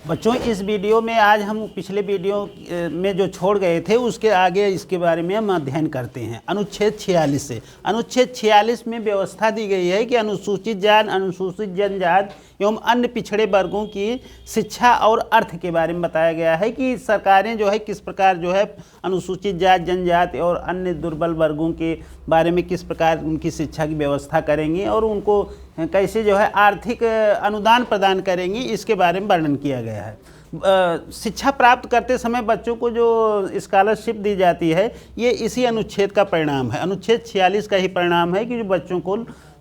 बच्चों, इस वीडियो में आज हम पिछले वीडियो में जो छोड़ गए थे उसके आगे इसके बारे में हम अध्ययन करते हैं। अनुच्छेद 46 से, अनुच्छेद 46 में व्यवस्था दी गई है कि अनुसूचित जाति, अनुसूचित जनजाति एवं अन्य पिछड़े वर्गों की शिक्षा और अर्थ के बारे में बताया गया है कि सरकारें जो है किस प्रकार जो है अनुसूचित जाति, जनजाति और अन्य दुर्बल वर्गों के बारे में किस प्रकार उनकी शिक्षा की व्यवस्था करेंगी और उनको कैसे जो है आर्थिक अनुदान प्रदान करेंगी, इसके बारे में वर्णन किया गया है। शिक्षा प्राप्त करते समय बच्चों को जो स्कॉलरशिप दी जाती है ये इसी अनुच्छेद का परिणाम है। अनुच्छेद 46 का ही परिणाम है कि जो बच्चों को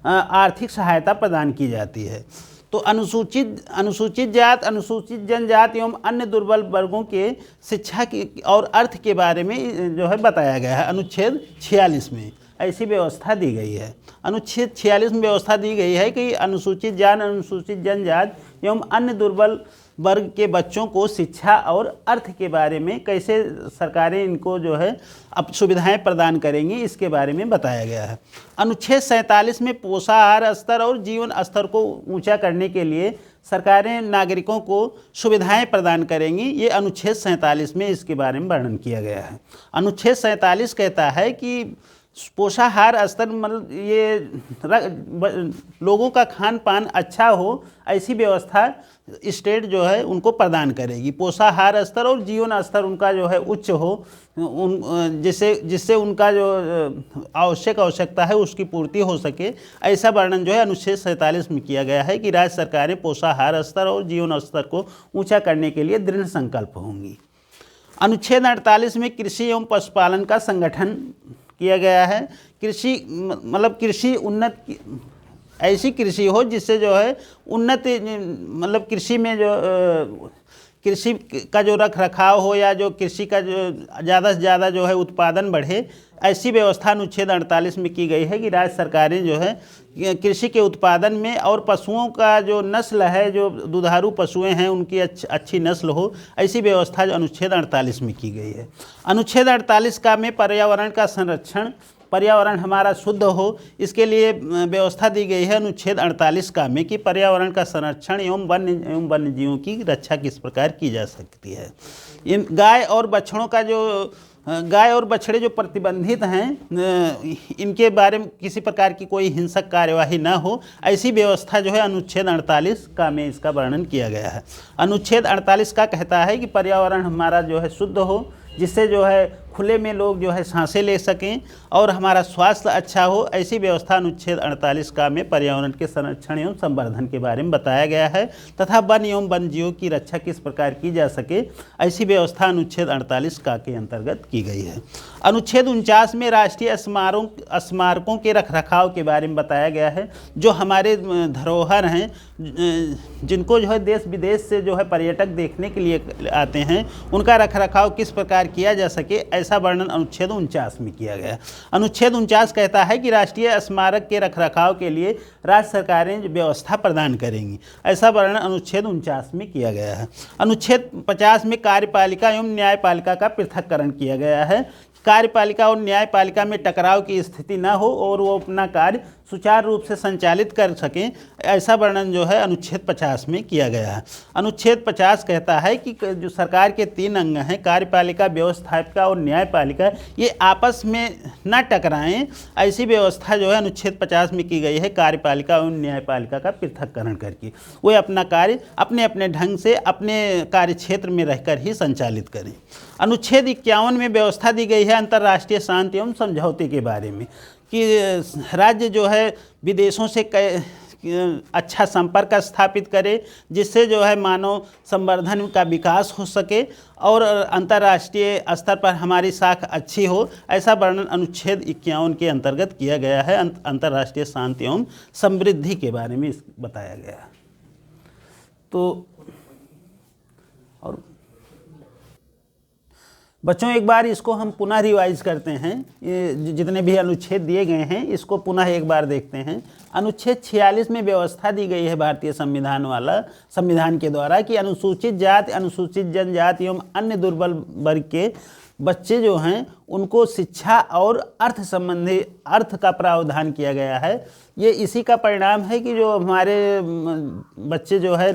आर्थिक सहायता प्रदान की जाती है। तो अनुसूचित जाति, अनुसूचित जनजाति एवं अन्य दुर्बल वर्गों के शिक्षा की और अर्थ के बारे में जो है बताया गया है अनुच्छेद 46 में। ऐसी व्यवस्था दी गई है। अनुच्छेद 46 में व्यवस्था दी गई है कि अनुसूचित जाति, अनुसूचित जनजाति एवं अन्य दुर्बल वर्ग के बच्चों को शिक्षा और अर्थ के बारे में कैसे सरकारें इनको जो है अब सुविधाएं प्रदान करेंगी, इसके बारे में बताया गया है। अनुच्छेद 47 में पोषाहार स्तर और जीवन स्तर को ऊंचा करने के लिए सरकारें नागरिकों को सुविधाएं प्रदान करेंगी। ये अनुच्छेद 47 में इसके बारे में वर्णन किया गया है। अनुच्छेद 47 कहता है कि पोषाहार स्तर मतलब ये लोगों का खान पान अच्छा हो, ऐसी व्यवस्था स्टेट जो है उनको प्रदान करेगी। पोषाहार स्तर और जीवन स्तर उनका जो है उच्च हो, जिससे उनका जो आवश्यकता है उसकी पूर्ति हो सके, ऐसा वर्णन जो है अनुच्छेद 47 में किया गया है कि राज्य सरकारें पोषाहार स्तर और जीवन स्तर को ऊंचा करने के लिए दृढ़ संकल्प होंगी। अनुच्छेद 48 में कृषि एवं पशुपालन का संगठन किया गया है। कृषि मतलब कृषि उन्नत ऐसी कृषि हो जिससे जो है उन्नत मतलब कृषि में जो कृषि का जो रख रखाव हो या जो कृषि का जो ज़्यादा से ज़्यादा जो है उत्पादन बढ़े, ऐसी व्यवस्था अनुच्छेद 48 में की गई है कि राज्य सरकारें जो है कृषि के उत्पादन में और पशुओं का जो नस्ल है, जो दुधारू पशुएं हैं उनकी अच्छी नस्ल हो, ऐसी व्यवस्था जो अनुच्छेद 48 में की गई है। अनुच्छेद 48 का में पर्यावरण का संरक्षण, पर्यावरण हमारा शुद्ध हो, इसके लिए व्यवस्था दी गई है अनुच्छेद 48 का में कि पर्यावरण का संरक्षण एवं वन्य जीवों की रक्षा किस प्रकार की जा सकती है। इन गाय और बछड़े जो प्रतिबंधित हैं, इनके बारे में किसी प्रकार की कोई हिंसक कार्यवाही न हो, ऐसी व्यवस्था जो है अनुच्छेद 48 का में इसका वर्णन किया गया है। अनुच्छेद 48 का कहता है कि पर्यावरण हमारा जो है शुद्ध हो, जिससे जो है खुले में लोग जो है सांसें ले सकें और हमारा स्वास्थ्य अच्छा हो, ऐसी व्यवस्था अनुच्छेद 48 का में पर्यावरण के संरक्षण एवं संवर्धन के बारे में बताया गया है तथा वन एवं वन्य जीवों की रक्षा किस प्रकार की जा सके, ऐसी व्यवस्था अनुच्छेद 48 का के अंतर्गत की गई है। अनुच्छेद 49 में राष्ट्रीय स्मारकों के रखरखाव के बारे में बताया गया है। जो हमारे धरोहर हैं, जिनको जो है देश विदेश से जो है पर्यटक देखने के लिए आते हैं, उनका रखरखाव किस प्रकार किया जा सके, ऐसा वर्णन अनुच्छेद 49 में किया गया। अनुच्छेद 49 कहता है कि राष्ट्रीय स्मारक के रखरखाव के लिए राज्य सरकारें व्यवस्था प्रदान करेंगी, ऐसा वर्णन अनुच्छेद 49 में किया गया है। अनुच्छेद 50 में कार्यपालिका एवं न्यायपालिका का पृथक्करण किया गया है। कार्यपालिका और न्यायपालिका में टकराव की स्थिति न हो और वो अपना कार्य सुचारू रूप से संचालित कर सकें, ऐसा वर्णन जो है अनुच्छेद 50 में किया गया है। अनुच्छेद 50 कहता है कि जो सरकार के 3 अंग हैं, कार्यपालिका, व्यवस्थापिका और न्यायपालिका, ये आपस में न टकराएं, ऐसी व्यवस्था जो है अनुच्छेद 50 में की गई है। कार्यपालिका और न्यायपालिका का पृथक्करण करके वे अपना कार्य अपने अपने ढंग से अपने कार्य क्षेत्र में रहकर ही संचालित करें। अनुच्छेद 51 में व्यवस्था दी गई है अंतर्राष्ट्रीय शांति एवं समझौते के बारे में कि राज्य जो है विदेशों से अच्छा संपर्क स्थापित करे, जिससे जो है मानव संवर्धन का विकास हो सके और अंतर्राष्ट्रीय स्तर पर हमारी साख अच्छी हो, ऐसा वर्णन अनुच्छेद 51 के अंतर्गत किया गया है। अंतर्राष्ट्रीय शांति एवं समृद्धि के बारे में बताया गया है। तो और बच्चों, एक बार इसको हम पुनः रिवाइज करते हैं। ये जितने भी अनुच्छेद दिए गए हैं इसको पुनः एक बार देखते हैं। अनुच्छेद 46 में व्यवस्था दी गई है भारतीय संविधान के द्वारा कि अनुसूचित जाति, अनुसूचित जनजाति एवं अन्य दुर्बल वर्ग के बच्चे जो हैं उनको शिक्षा और अर्थ संबंधी अर्थ का प्रावधान किया गया है। ये इसी का परिणाम है कि जो हमारे बच्चे जो है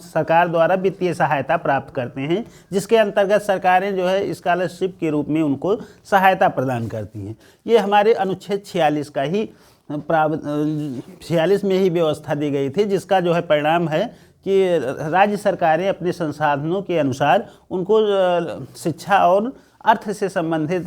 सरकार द्वारा वित्तीय सहायता प्राप्त करते हैं, जिसके अंतर्गत सरकारें जो है स्कॉलरशिप के रूप में उनको सहायता प्रदान करती हैं। ये हमारे अनुच्छेद 46 का ही 46 में ही व्यवस्था दी गई थी, जिसका जो है परिणाम है कि राज्य सरकारें अपने संसाधनों के अनुसार उनको शिक्षा और अर्थ से संबंधित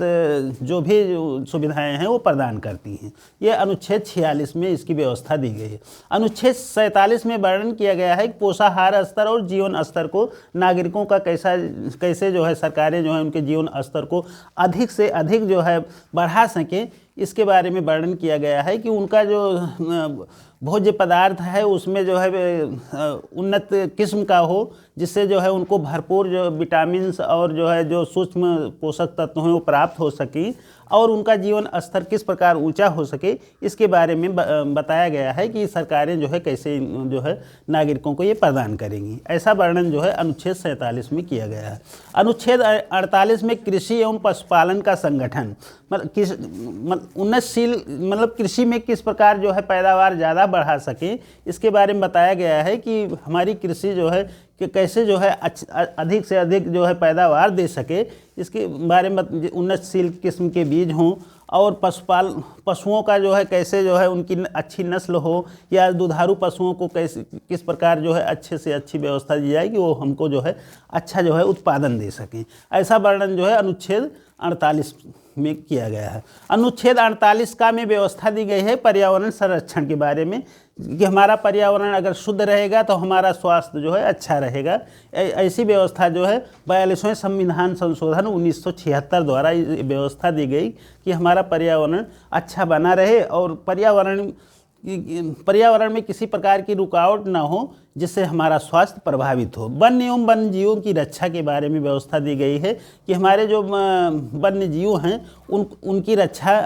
जो भी सुविधाएं हैं वो प्रदान करती हैं। ये अनुच्छेद 46 में इसकी व्यवस्था दी गई है। अनुच्छेद 47 में वर्णन किया गया है कि पोषाहार स्तर और जीवन स्तर को नागरिकों का कैसे जो है सरकारें जो है उनके जीवन स्तर को अधिक से अधिक जो है बढ़ा सकें, इसके बारे में वर्णन किया गया है कि उनका जो भोज्य पदार्थ है उसमें जो है उन्नत किस्म का हो, जिससे जो है उनको भरपूर जो विटामिन्स और जो है जो सूक्ष्म पोषक तत्व हैं वो प्राप्त हो सकें और उनका जीवन स्तर किस प्रकार ऊंचा हो सके, इसके बारे में बताया गया है कि सरकारें जो है कैसे जो है नागरिकों को ये प्रदान करेंगी। ऐसा वर्णन जो है अनुच्छेद 47 में किया गया है। अनुच्छेद 48 में कृषि एवं पशुपालन का संगठन, उन्नतशील मतलब कृषि में किस प्रकार जो है पैदावार ज़्यादा बढ़ा सके, इसके बारे में बताया गया है कि हमारी कृषि जो है कि कैसे जो है अधिक से अधिक जो है पैदावार दे सके, इसके बारे में उन्नतशील किस्म के बीज हों और पशुओं का जो है कैसे जो है उनकी अच्छी नस्ल हो या दुधारू पशुओं को कैसे किस प्रकार जो है अच्छे से अच्छी व्यवस्था दी जाए कि वो हमको जो है अच्छा जो है उत्पादन दे सकें। ऐसा वर्णन जो है अनुच्छेद 48 में किया गया है। अनुच्छेद 48 का में व्यवस्था दी गई है पर्यावरण संरक्षण के बारे में कि हमारा पर्यावरण अगर शुद्ध रहेगा तो हमारा स्वास्थ्य जो है अच्छा रहेगा। ऐसी व्यवस्था जो है 42वें संविधान संशोधन 1976 द्वारा व्यवस्था दी गई कि हमारा पर्यावरण अच्छा बना रहे और पर्यावरण में किसी प्रकार की रुकावट ना हो जिससे हमारा स्वास्थ्य प्रभावित हो। वन्य एवं वन्य जीवों की रक्षा के बारे में व्यवस्था दी गई है कि हमारे जो वन्य जीव हैं उनकी रक्षा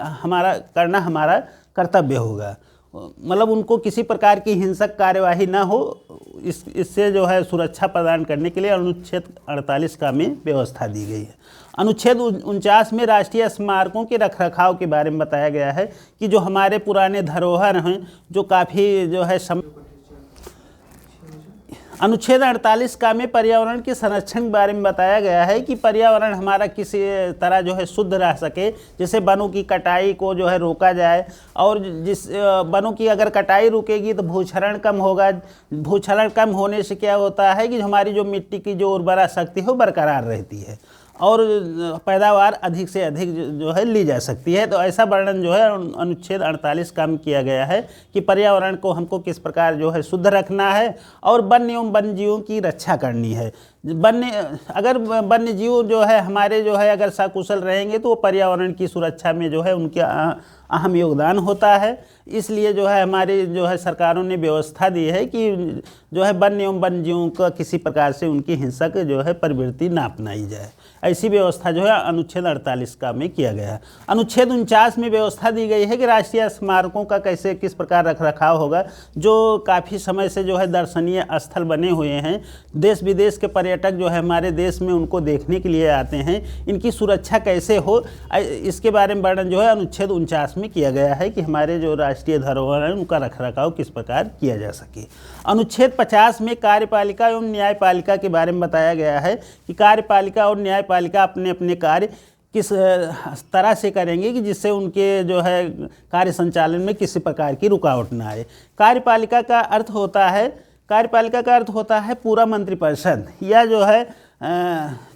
करना हमारा कर्तव्य होगा। मतलब उनको किसी प्रकार की हिंसक कार्यवाही ना हो, इससे जो है सुरक्षा प्रदान करने के लिए अनुच्छेद 48 का में व्यवस्था दी गई है। अनुच्छेद 49 में राष्ट्रीय स्मारकों के रखरखाव के बारे में बताया गया है कि जो हमारे पुराने धरोहर हैं जो काफ़ी जो है अनुच्छेद 48 का में पर्यावरण के संरक्षण के बारे में बताया गया है कि पर्यावरण हमारा किसी तरह जो है शुद्ध रह सके, जैसे वनों की कटाई को जो है रोका जाए और जिस वनों की अगर कटाई रुकेगी तो भूक्षरण कम होगा। भूक्षरण कम होने से क्या होता है कि हमारी जो मिट्टी की जो उर्वरा शक्ति है वो बरकरार रहती है और पैदावार अधिक से अधिक जो है ली जा सकती है। तो ऐसा वर्णन जो है अनुच्छेद 48 का में किया गया है कि पर्यावरण को हमको किस प्रकार जो है शुद्ध रखना है और वन्य एवं वन्य जीवों की रक्षा करनी है। अगर वन्य जीव जो है हमारे जो है अगर सकुशल रहेंगे तो वो पर्यावरण की सुरक्षा में जो है उनका अहम योगदान होता है। इसलिए जो है हमारी जो है सरकारों ने व्यवस्था दी है कि जो है वन्य एवं वन्य जीवों का किसी प्रकार से उनकी हिंसक जो है प्रवृत्ति ना अपनाई जाए। ऐसी व्यवस्था जो है अनुच्छेद 48 का में किया गया है। अनुच्छेद 49 में व्यवस्था दी गई है कि राष्ट्रीय स्मारकों का कैसे किस प्रकार रखरखाव होगा, जो काफ़ी समय से जो है दर्शनीय स्थल बने हुए हैं। देश विदेश के पर्यटक जो है हमारे देश में उनको देखने के लिए आते हैं, इनकी सुरक्षा कैसे हो, इसके बारे में वर्णन जो है अनुच्छेद 49 में किया गया है कि हमारे जो राष्ट्रीय धरोहर हैं उनका रखरखाव किस प्रकार किया जा सके। अनुच्छेद 50 में कार्यपालिका एवं न्यायपालिका के बारे में बताया गया है कि कार्यपालिका और न्यायपालिका अपने अपने कार्य किस तरह से करेंगे कि जिससे उनके जो है कार्य संचालन में किसी प्रकार की रुकावट ना आए। कार्यपालिका का अर्थ होता है पूरा मंत्रिपरिषद या जो है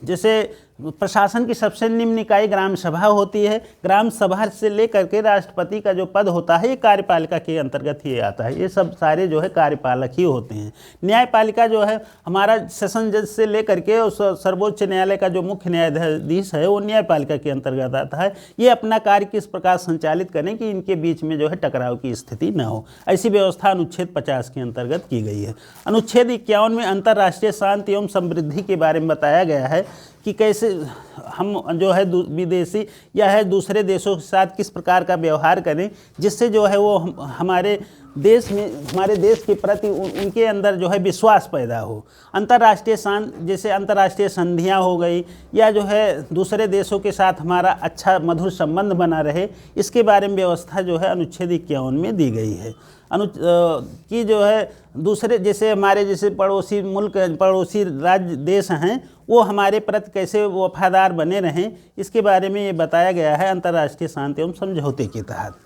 जैसे प्रशासन की सबसे निम्न इकाई ग्राम सभा होती है। ग्राम सभा से लेकर के राष्ट्रपति का जो पद होता है ये कार्यपालिका के अंतर्गत ही आता है। ये सब सारे जो है कार्यपालक ही होते हैं। न्यायपालिका जो है हमारा सेशन जज से लेकर के सर्वोच्च न्यायालय का जो मुख्य न्यायाधीश है वो न्यायपालिका के अंतर्गत आता है। ये अपना कार्य किस प्रकार संचालित करें कि इनके बीच में जो है टकराव की स्थिति न हो, ऐसी व्यवस्था अनुच्छेद 50 के अंतर्गत की गई है। अनुच्छेद 51 में अंतर्राष्ट्रीय शांति एवं समृद्धि के बारे में बताया गया है कि कैसे हम जो है विदेशी या है दूसरे देशों के साथ किस प्रकार का व्यवहार करें, जिससे जो है वो हमारे देश में, हमारे देश के प्रति उनके अंदर जो है विश्वास पैदा हो। जैसे अंतर्राष्ट्रीय संधियाँ हो गई, या जो है दूसरे देशों के साथ हमारा अच्छा मधुर संबंध बना रहे, इसके बारे में व्यवस्था जो है अनुच्छेद 51 में दी गई है। कि जो है दूसरे जैसे हमारे जैसे पड़ोसी मुल्क, पड़ोसी राज्य देश हैं, वो हमारे प्रति कैसे वफादार बने रहें, इसके बारे में ये बताया गया है अंतर्राष्ट्रीय शांति एवं समझौते के तहत।